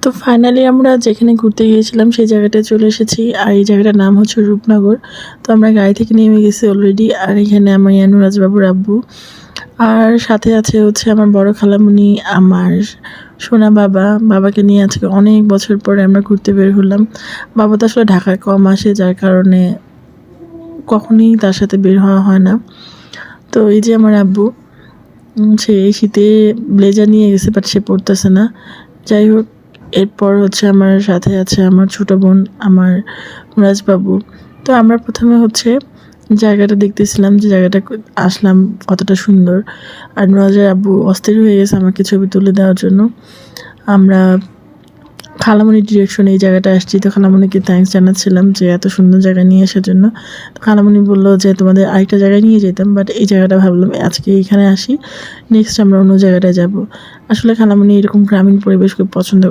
তো ফাইনালি আমরা যেখানে ঘুরতে গিয়েছিলাম সেই জায়গাটায় চলে এসেছি। আর এই জায়গাটার নাম হচ্ছে রূপনগর। তো আমরা গাড়ি থেকে নেমে গেছি অলরেডি। আর এখানে আমার ইয়ানুরাজ বাবুর আব্বু, আর সাথে আছে হচ্ছে আমার বড় খালামণি, আমার সোনা বাবা। বাবাকে নিয়ে আজকে অনেক বছর পরে আমরা ঘুরতে বের হলাম। বাবা তো আসলে ঢাকায় কম আসে, যার কারণে কখনই তার সাথে বের হওয়া হয় না। তো এই যে আমার আব্বু, সে এই শীতে ব্লেজার নিয়ে গেছে, বাট সে পরতেছে না। যাই হোক, এরপর হচ্ছে আমার সাথে আছে আমার ছোট বোন, আমার মুরাজবাবু। তো আমরা প্রথমে হচ্ছে জায়গাটা দেখতেছিলাম, যে জায়গাটা আসলাম কতটা সুন্দর। আর নুরাজের আব্বু অস্থির হয়ে গেছে আমাকে ছবি তুলে দেওয়ার জন্য। আমরা খালামণির ডিরেকশনে এই জায়গাটা আসছি। তো খালামণিকে থ্যাঙ্কস জানাচ্ছিলাম যে এত সুন্দর জায়গায় নিয়ে আসার জন্য। তো খালামণি বললো যে তোমাদের আরেকটা জায়গায় নিয়ে যেতাম, বাট এই জায়গাটা ভাবলাম আজকে এখানে আসি, নেক্সট আমরা অন্য জায়গাটায় যাব। আসলে খালামণি এরকম গ্রামীণ পরিবেশ খুব পছন্দ করে।